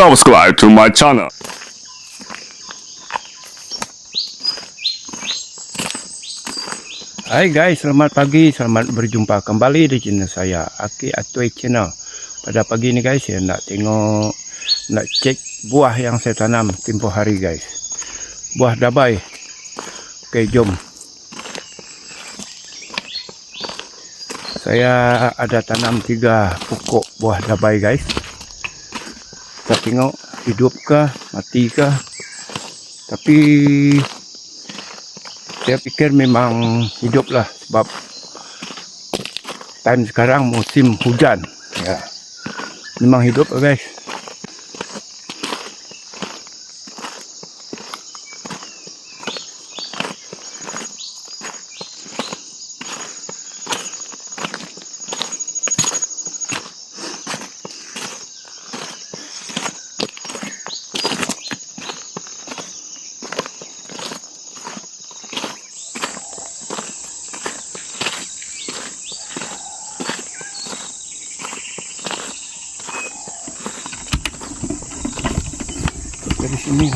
subscribe to my channel. Hai guys, selamat pagi, selamat berjumpa kembali di channel saya, Aki Atoy Channel. Pada pagi ini guys, saya nak cek buah yang saya tanam tempoh hari guys. Buah dabai. Oke, jom. Saya ada tanam 3 pokok buah dabai guys. Kita tengok hidup kah, mati kah. Tapi saya pikir memang hidup lah, sebab time sekarang musim hujan ya. Memang hidup guys. Dari sini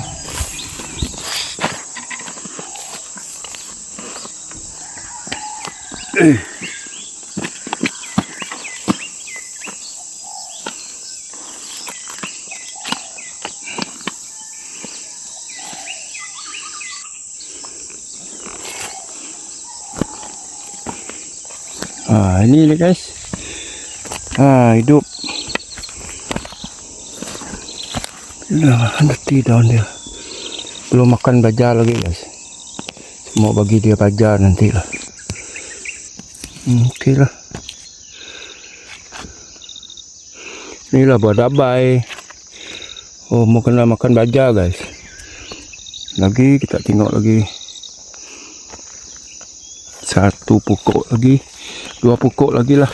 ini guys, hidup. Nah, mati daun dia. Belum makan baja lagi guys. Mau bagi dia baja nantilah. Okey lah. Inilah buah dabai. Oh, mau kena makan baja guys. Lagi kita tengok lagi. 1 pokok lagi. 2 pokok lagi lah.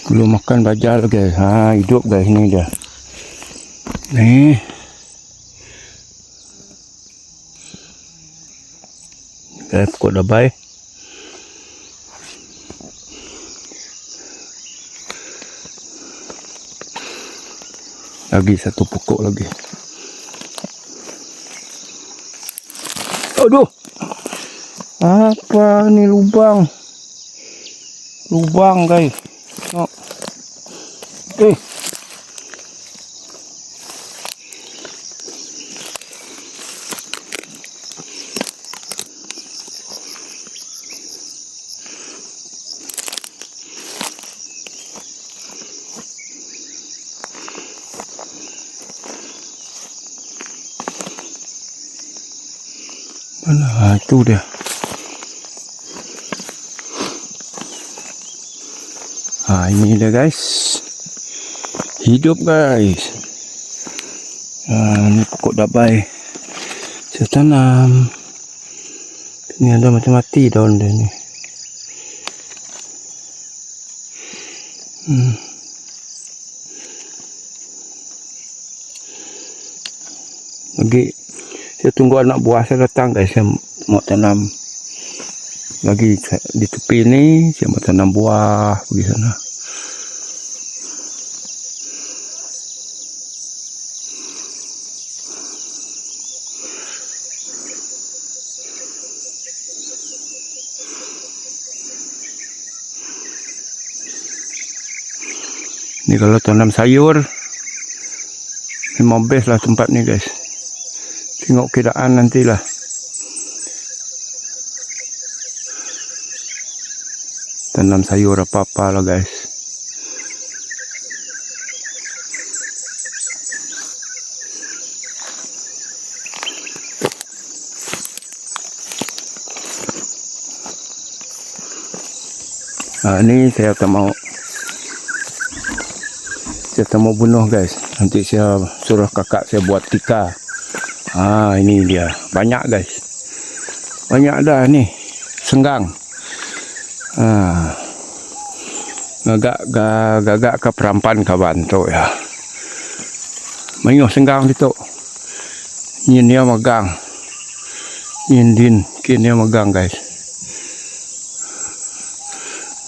Belum makan baja guys. Hidup guys, ini dia. Nih. Guys, pokok dabai. Lagi 1 pokok lagi. Aduh. Apa ni lubang? Lubang guys. Mana itu dia. Ini dia guys. Hidup guys. Ini pokok dabai. Saya tanam. Ini ada macam mati daun dia ni. Lagi saya tunggu anak buah saya datang guys. Saya mau tanam lagi di tepi ni. Saya mau tanam buah pergi sana. Ni kalau tanam sayur memang best lah tempat ni guys. Tengok keadaan nantilah. Tanam sayur apa-apa lah guys. Ini saya tak mau Saya tak mau bunuh guys. Nanti saya suruh kakak saya buat tikar. Ini dia. Banyak guys. Banyak dah ni. Senggang. Gagak ke perampan kawan tu ya. Mayuh senggang itu. Nyin dia megang. Nyin din kin dia megang guys.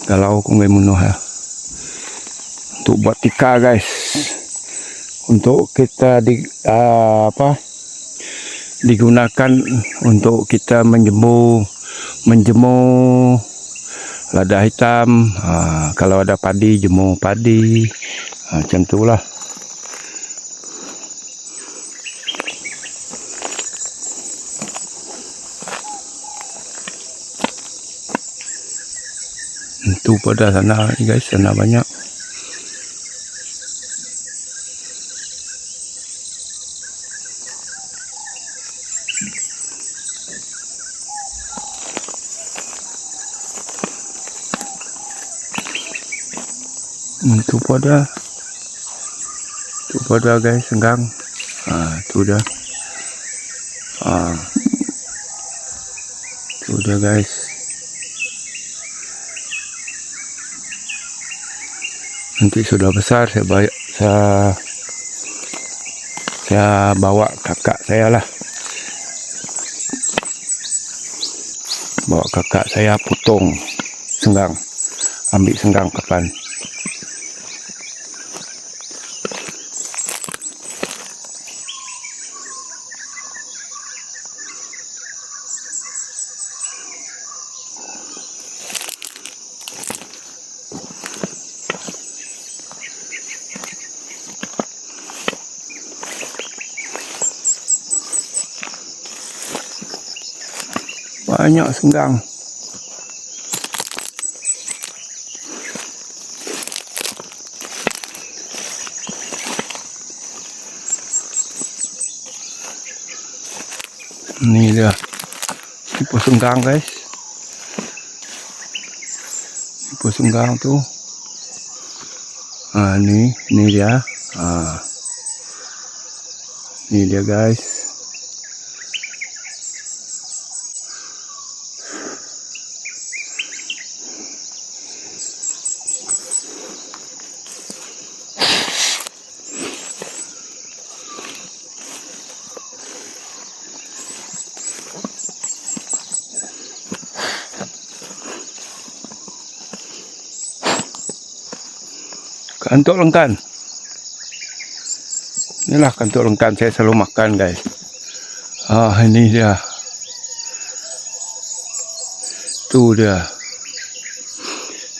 Kalau aku nggak bunuh ya. Untuk buat tikar guys. Untuk kita digunakan untuk kita menjemur lada hitam. Kalau ada padi, jemur padi. Macam itulah. Itu pada sana guys, sana banyak. Itu pada guys, senggang. Itu dah. Itu dah guys. Nanti sudah besar saya bawa kakak saya lah. Bawa kakak saya potong senggang. Ambil senggang kapan. Banyak senggang. Ini dia tipe senggang guys. Tipe senggang tu. Ini dia. Ini dia guys. Kantuk lengkan. Inilah kantuk lengkan saya selalu makan guys. Ini dia. Tu dia.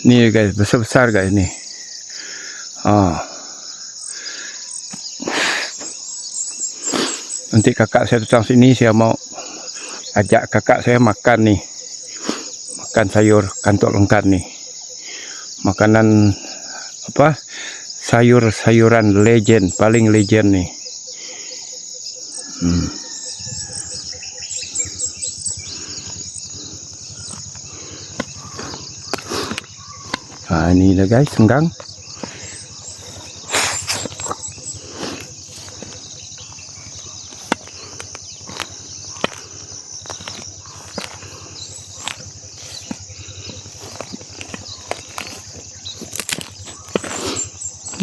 Ni guys, besar-besar guys ni. Nanti kakak saya datang sini, saya mau ajak kakak saya makan nih. Makan sayur kantuk lengkan nih. Makanan sayur-sayuran legend, paling legend nih. Ini dah guys, senggang.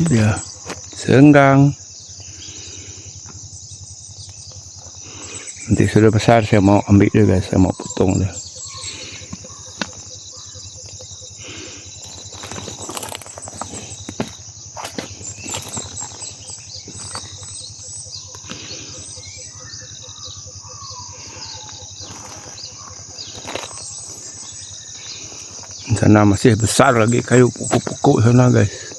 Dia senggang. Nanti sudah besar saya mau ambil dia guys, saya mau potong dia. Sana masih besar lagi kayu pokok-pokok sana guys.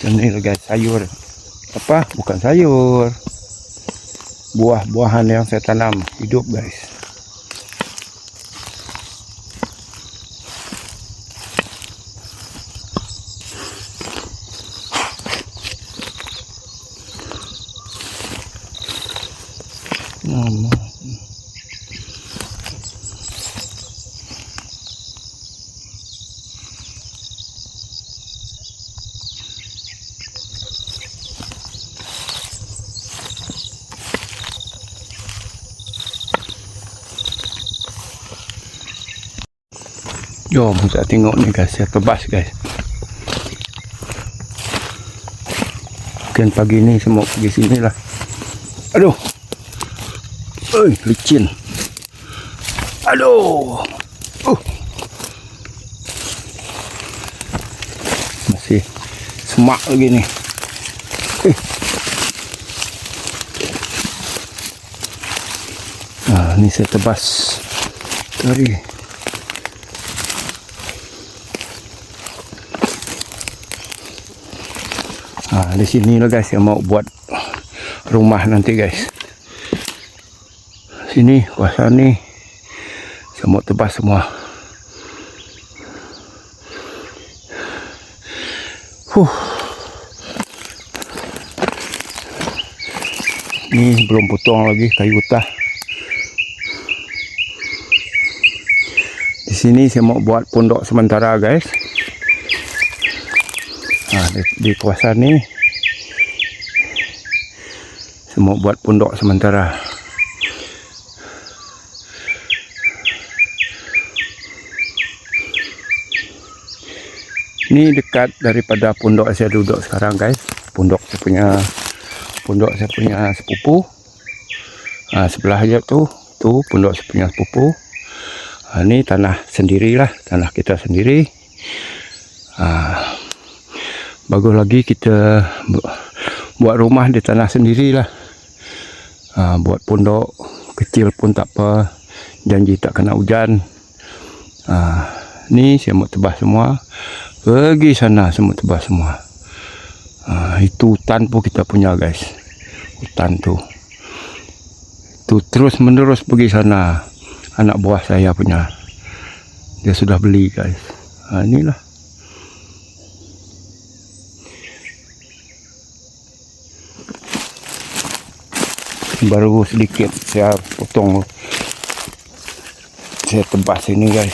Ini guys, sayur. Apa? Bukan sayur. Buah-buahan yang saya tanam hidup guys. Jom kita tengok ni guys, saya tebas guys. Mungkin pagi ni semua pergi sini lah. Aduh, licin. Aduh, masih semak lagi ni. Nah, ni saya tebas tadi. Di sini lah guys yang mau buat rumah nanti guys. Sini kawasan ni saya mau tebas semua. Ni belum potong lagi kayu utah. Di sini saya mau buat pondok sementara guys. Di kawasan ni saya mau buat pondok sementara. Ini dekat daripada pondok saya duduk sekarang guys. Pondok saya punya sepupu. Sebelah aja tuh pondok saya punya sepupu. Ini tanah sendirilah, tanah kita sendiri. Bagus lagi kita buat rumah di tanah sendirilah. Buat pondok kecil pun tak apa, janji tak kena hujan. Ni saya mau tebas semua, pergi sana semua tebas semua. Itu hutan pun kita punya guys, hutan tu terus menerus pergi sana. Anak buah saya punya, dia sudah beli guys. Inilah baru sedikit saya potong, saya tebas ini guys.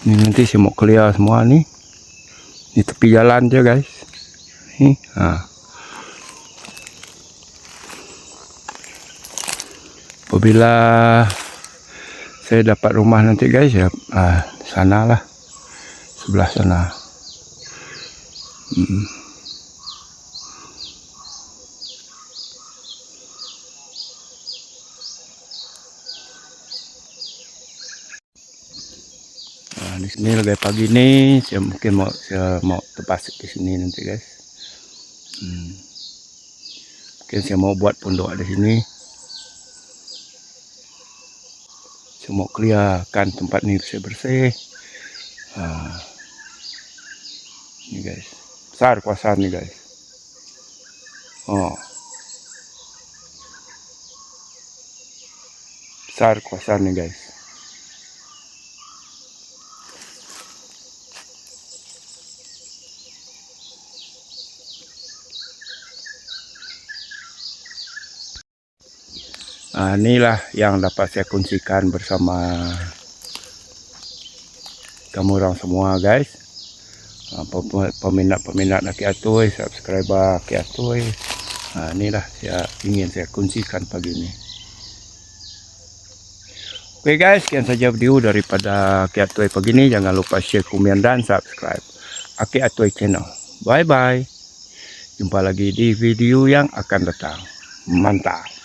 Ini nanti saya mau clear semua nih di tepi jalan aja guys. Apabila saya dapat rumah nanti guys ya, sana lah, sebelah sana. Di sini lagi pagi nih, saya mungkin mau tebas ke sini nanti guys. Mungkin saya mau buat pondok di sini. Saya mau clearkan tempat ini bersih-bersih. Ini guys, besar kawasan nih guys. Besar kawasan nih guys. Inilah yang dapat saya kongsikan bersama kamu orang semua guys. Peminat-peminat Aki Atoy, subscriber Aki Atoy. Inilah ingin saya kongsikan pagi ini. Oke guys, sekian saja video daripada Aki Atoy pagi ini. Jangan lupa share, komen dan subscribe Aki Atoy channel. Bye bye. Jumpa lagi di video yang akan datang. Mantap.